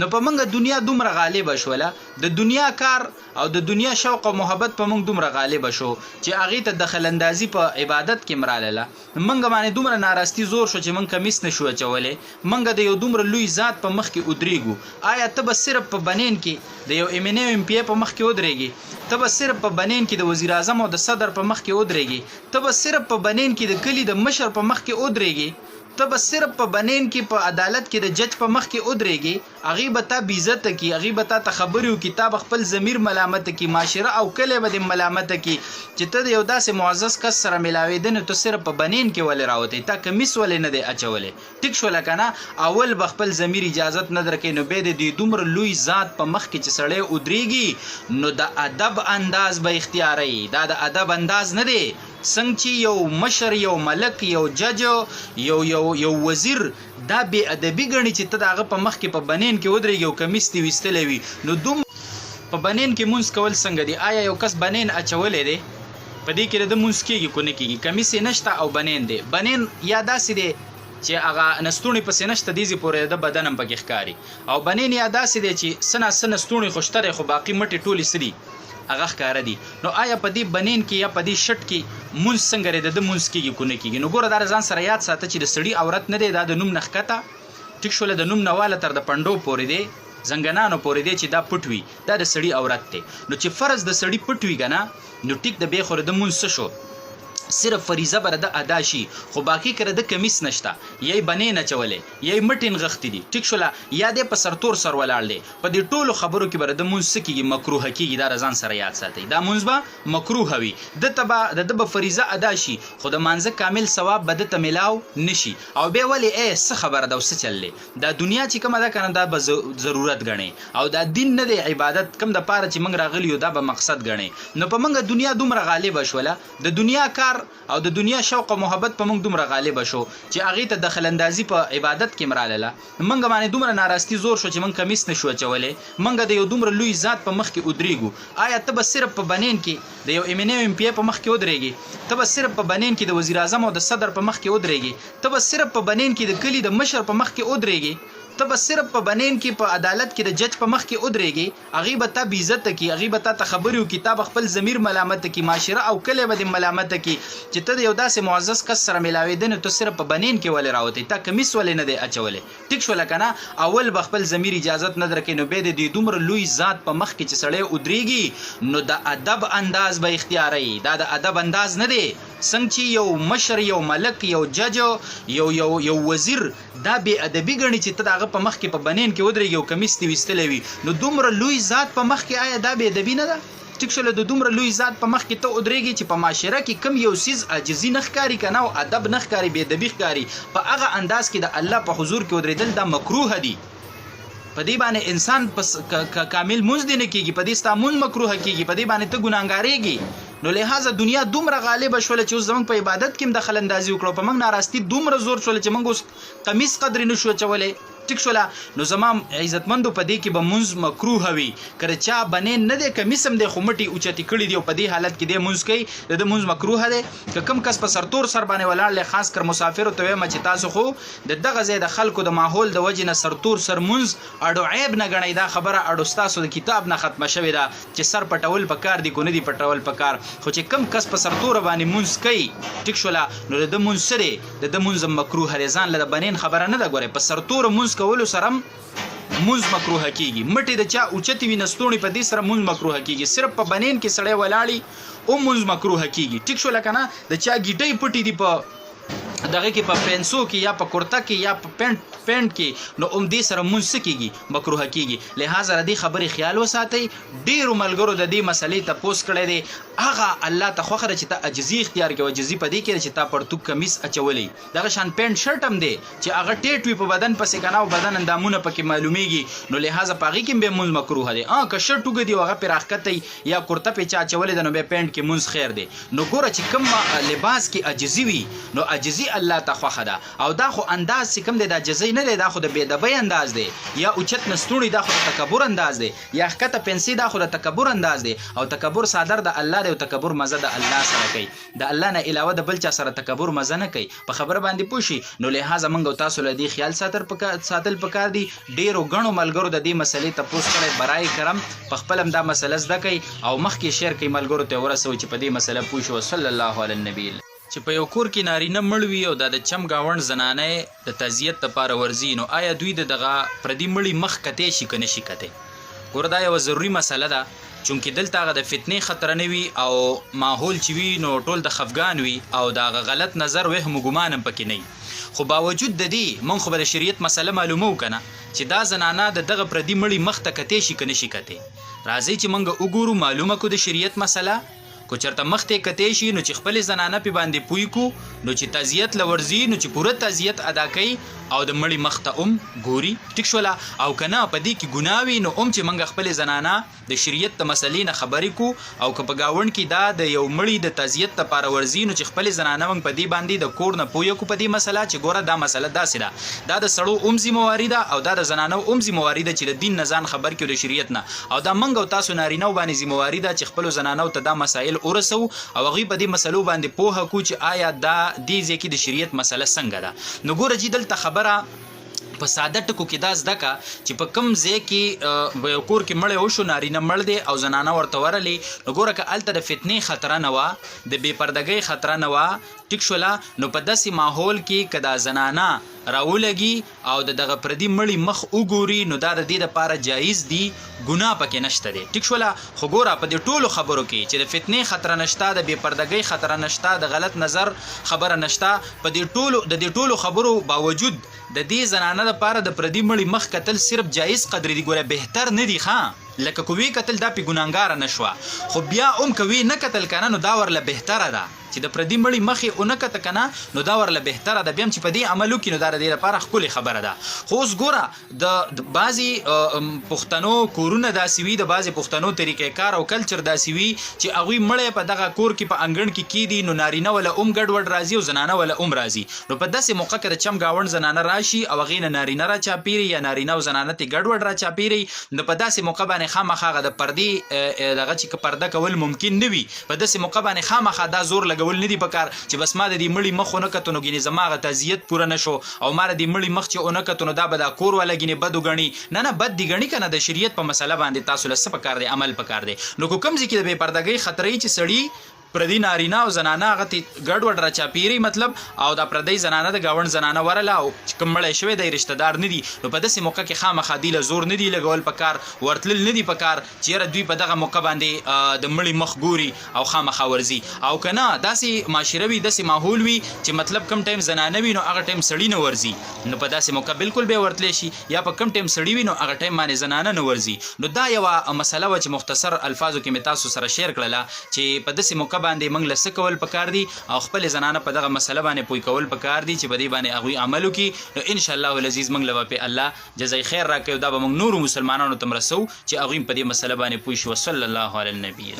نو په موږ دنیا دومره غالب شوله د دنیا کار او د دنیا شوق او محبت په موږ دومره غالب شو چې هغه ته دخل اندازي په عبادت کې مراله موږ باندې دومره ناراستی زور شو چې موږ کمیس نشو چولې موږ د یو دومره لوی ذات په مخ کې ودرېګو آیا ته به صرف په بنین کې د یو ایم پی په مخ کې ودرېږي ته به صرف په بنین کې د وزیر اعظم او د صدر په مخ کې ودرېږي ته به صرف په بنین کې د کلی د مشر په مخ کې ودرېږي ته به صرف په بنین کې په عدالت کې د جج په مخ کې ودرېږي هغه به تا بیزت کی هغه به تا خبرو کتاب خپل ضمیر ملامت کی معاشره او کله به ملامت کی چې ته یو داسې معزز کس سره ملاوي دنه ته صرف په بنین کې ولې راوته تا کمیس ولې نه دی اچولې ټیک شو لکنه اول به خپل ضمیر اجازت نه درکې نو به د دومره لوی ذات په مخ کې چې سړی ودرېږي نو د ادب انداز به اختیاري دا د ادب انداز نه دی څنګه چې یو مشر یو ملک یو جج یو وزیر دا به ادبي غني چې ته داغه په مخ کې په بنین کې ودرېږي او کمیس دی وستلې وي نو دوم په بنین کې مونږ کول څنګه دی آیا یو کس بنین اچولې دی په دې کې د مونږ کېږي کو نه کېږي کمیس نشته او بنین دی بنین یا داسې دی چې هغه نستونی پسې نشته دیزي پورې د بدنم پکې ښکاری او بنین یا داسې دی چې سنا نستونی خوشتره خو باقی مټي ټولي سړي هغه ښکار دي نو آیا په دې بنین کې یا په دې شټ کې مونږ څنګه لري د مونږ کېږي کو نه کېږي نو ګوره دا ځان سره یاد ساته چې د سړي عورت نه دی دا د نوم نخکته ټیک شول د نوم نواله تر د پندو پورې دی زنګنانو پورې دی چې دا پټوي دا د سړي عورت دی نو چې فرض د سړي پټوي کنه نو ټیک د بیخور د مونږ شو صرف فریضه بر د ادا شي خو باقی کړه د کمیس نشته یی بنې نه چولې یی مټین غختی دي ټیک شولا یا د په سرتور سر ولاړ دی په دې ټولو خبرو کې بر د مونږ کېږي مکروه کېږي دا رضان سره یاد ساتي دا مونږ به مکروه وي د تبا د فریضه ادا شي خو د مانزه کامل ثواب بد ته ملاو نشي او به ولی څه خبره دا وسه چللې دا دنیا چې کومه دا کنه دا به ضرورت غني او دا دین نه دی عبادت کم د پاره چې موږ راغلی یو دا به مقصد غني نو په موږ دنیا دومره غالب شوله د دنیا کار او د دنیا شوق او محبت په موږ دومره غالب شو چې هغه ته دخل اندازي په عبادت کې مراله موږ باندې دومره ناراستی زور شو چې موږ کمیس نشو چولې موږ د یو دومره لوی ذات په مخ کې ودرېګو آیا ته به صرف په بنین کې د یو ایم پی په مخ کې ودرېږي ته به صرف په بنین کې د وزیر اعظم او د صدر په مخ کې ودرېږي ته به صرف په بنین کې د کلی د مشر په مخ کې ودرېږي ته به صرف په بنین کې په عدالت کې د جج په مخ کې ودرېږي هغه به تا بیزت کی هغه به تا خبرو کتاب خپل ضمیر ملامت کی معاشره او کله به ملامت کی چې ته یو داسې معزز کس سره ملاوي دنه ته صرف په بنین کې ولې راوته تا کمیس ولې نه دی اچولې ټیک شو لکنه اول به خپل ضمیر اجازت نه درکې نو به د دومره لوی ذات په مخ کې چې سړی ودرېږي نو د ادب انداز به اختیاري دا د ادب انداز نه دی څنګه چې یو مشر یو ملک یو جج یو وزیر دا به ادبي غني چې ته داغه په مخ کې په بنین کې ودرېږي او کمیس دی وستلې وي نو دومره لوی ذات په مخ کې آیا دا به ادبي نه ده ټیک شول د دومره لوی ذات په مخ کې ته ودرېږي چې په معاشره کې کم یو سیز عاجزي نه ښکاري کنه او ادب نه ښکاري به ادبي ښکاري په هغه انداز کې د الله په حضور کې ودرېدل دا مکروه دي په دې باندې انسان پس کامل مونږ دی نه کېږي په دې ستا مونږ مکروه کېږي په دې باندې ته ګناهګارېږي نو لہذا دنیا دومره غالب شول چې اوس زمونږ په عبادت کې هم دخل اندازي وکړو په موږ ناراستی دومره زور شول چې موږ اوس قمیص قدر نشو چولې ټیک شولا نو زمام عزتمندو په دې کې به مونږ مکروه وي کړه چا بنې نه دی کمیس هم د خمټي اوچتي کړي دی په دې حالت کې د مونږ کوي د مونږ مکروه دی که کم کس په سرتور سر باندې ولاړ له خاص کر مسافر ته وایم چې تاسو خو د دغه ځای د خلکو د ماحول د وجې نه سرتور سر مونږ اډو عیب نه غنئ دا خبره اډو تاسو د کتاب نه ختمه شوی دا چې سر پټول پکار دی کو نه دی پټول پکار خو چې کم کس په سرتور باندې مونږ کوي ټیک شولا نو د مونږ سره د مونږ مکروه رضان له بنین خبره نه ده ګوره په سرتور مونږ کولو سره مونږ مکروه کیږي مټي د چا اوچتي وینستونی په دې سره مونږ مکروه کیږي صرف په بنین کې سړی ولاړی او مونږ مکروه کیږي ټیک شو لکنه د چا گیټي پټي دی په دغه کې په پنسو کې یا په کورتا کې یا په پینټ کې نو دې سره مونږ کیږي مکروه کیږي لہذا دې خبرې خیال وساتئ ډیرو ملګرو د دې مسلې ته پوس کړی دی هغه الله ته خوخره چې ته عجزي اختیار کوي عجزي په دې کې چې تا پرتو کمیس اچولې دغه شان پینټ شرټ هم دی چې هغه ټیټ وي په بدن پسې کنه او بدن اندامونه پکې معلومیږي نو لہذا پاغي کې به مونږ مکروه دی که شرټ وګدي هغه پر راخته یا کورتا په چا چولې د نو به پینټ کې مونږ خیر دی نو ګوره چې کوم لباس کې عجزي وي نو عجزي جزئی الله ته خوښه ده. او دا خو انداز چې کوم دی دا جزئی نه دی، دا خو د بېدبۍ انداز دی، یا اوچت نستوڼي دا خو د تکبر انداز دی، یا ښکته پنسي دا خو د تکبر انداز دی. او تکبر صادر د الله دی او تکبر مزه د الله سره کوي. د الله نه علاوه د بل چا سره تکبر مزه نه کوي. په خبره باندې پوه شي. نو لهذا موږ او تاسو له دې خیال ساتل پکار دي. ډېرو ګڼو ملګرو د دې مسلې تپوس کړی، برای کرم په خپل هم دا مسله زده کوي او مخکې شیر کوي ملګرو ته ورسوي چې په دې مسله پوه شي. صلی الله علی النبی. چې په یو کور کې نارینه مړ وي او دا د چم گاوند زنانه د تعزیت لپاره ورځي، نو آیا دوی دغه پردي مړي مخ کته شي کنه شي کته؟ ګوره دا یو ضروری مسله ده، چونکې دلته هغه د فتنې خطر نه وي او ماحول چې وي نو ټول د خفګان وي او دا غلط نظر وهم ګمان هم پکې نه. خو باوجود د دې مونږ خو به د شریعت مسله معلومو کنه چې دا زنانه د دغه پردي مړي مخ ته کته شي کنه شي کته. راځي چې مونږ وګورو معلومه کو د شریعت مسله. کو چرته مخ ته کته شي نو چې خپل زنانه په باندې پوي کو نو چې تعزیت لورځي نو چې پوره تعزیت ادا کوي او د مړي مخ ته ګوري. ټیک شولا. او کنه په دې کې ګناوي نو چې مونږ خپل زنانه د شریعت د مسلې نه خبرې کو او که په گاوند کې دا د یو مړي د تعزیت لپاره ورځي نو چې خپل زنانه مونږ په دې باندې د کور نه پوي کو په دې مسله چې ګوره دا مسله داسې ده، دا د سړو ذمہواری ده او دا د زنانو ذمہواری ده چې د دین نه ځان خبر کړي د شریعت نه. او دا مونږ او تاسو نارینه باندې ذمہواری ده چې خپل زنانو ته دا مسائل ورسو او هغه په دې مسلو باندې پوهه کو چې آیا دا دې ځکه د شریعت مسله څنګه ده. نو ګوره چې دلته خبره په ساده ټکو کې دا زده کا چې په کم ځای کې یو کور کې مړی وشو، نارینه مړ دی او زنانه ورته ورلې، نو ګوره که هلته د فتنې خطره نه وه، د بې پردګۍ خطره نه وه، ټیک شوله، نو په داسې ماحول کې که دا زنانه راولګي او دغه پردي مړي مخ وګوري نو دا د دې لپاره جایز دی، ګناه پکې نشته دی. ټیک شوله. خو ګوره په دې ټولو خبرو کې چې د فتنې خطره نشته، د بې پردګۍ خطره نشته، د غلط نظر خبره نشته، په دې ټولو خبرو باوجود د دې زنانه لپاره د پردي مړي مخ کتل صرف جایز قدر دی. ګوره بهتر نه دی ښه، لکه کوي قتل دا پی ګناګار نشوه، خو بیا کوي نه قتل کنه نو دا ورله بهتره ده چې د پردي مړي مخې اونکه ته کنه نو دا ورله بهتره ده. بیا چې په دې عملو کې نو دا د دې لپاره ښکلې خبره ده. خو اوس ګوره د بعضې پښتنو کورونه داسې وي، د بعضې پښتنو طریقې کار او کلچر داسې وي چې هغوی مړی په دغه کور کې په انګړ کې کیدي نو نارینه وله ګډوډ راځي او زنانه وله راځي. نو په داسې موقع کې د چم ګاوند زنانه راشي او هغې نه نارینه را چاپېري یا نارینه او زنانه تې ګډوډ را چاپېري، نو په داسې موقع باندې خامخا هغه د پردې دغه چې پرده کول ممکن نه وي، په داسې موقع باندې خامخا دا زور لګول نه دي پکار چې بس ما د دې مړي مخ ونه کتو نو ګینې زما هغه تعزیت پوره نه شو او ما د دې مړي مخ چې ونه کتو نو دا به دا کور والا ګینې بد وګڼي. نه بد دي ګڼي که نه، د شریعت په مسله باندې تاسو له څه پکار دی؟ عمل پکار دی. نو که کوم ځای کې د بې پردګۍ خطرې چې سړي پردي نارینه او زنانه هغه ګډوډ را چاپېري مطلب او دا پردی زنانه د ګاوند زنانه ورله او چې کوم مړی شوی دی رشته دار نه دي، نو په داسې موقع کې خامخا دوی له زور نه دي لګول پکار، ورتلل نه دي پکار چې یاره دوی په دغه موقع باندې د مړي مخ ګوري او خامخا ورځي. او که نه داسې معاشره وي، داسې ماحول وي چې مطلب کم ټایم زنانه وي نو هغه ټایم سړي نه ورځي، نو په داسې موقع بالکل به ورتلی شي، یا په کم ټایم سړي وي نو هغه ټایم باندې زنانه نه ورځي. نو دا یوه مسله وه چې مختصر الفاظو کې مې تاسو سره شیر کړله چې په داسې موقع باندې موږ له څه کول پکار دي او خپل زنانه په دغه مسله باندې پوي کول پکار دي چې په دې باندې هغوی عمل وکړي. نو ان شاء الله العزیز موږ له به په الله جزای خیر راکوي او دا به موږ نورو مسلمانانو ته مرسو چې هغوی په دې مسله باندې پوه شي. وصلی الله علی النبی.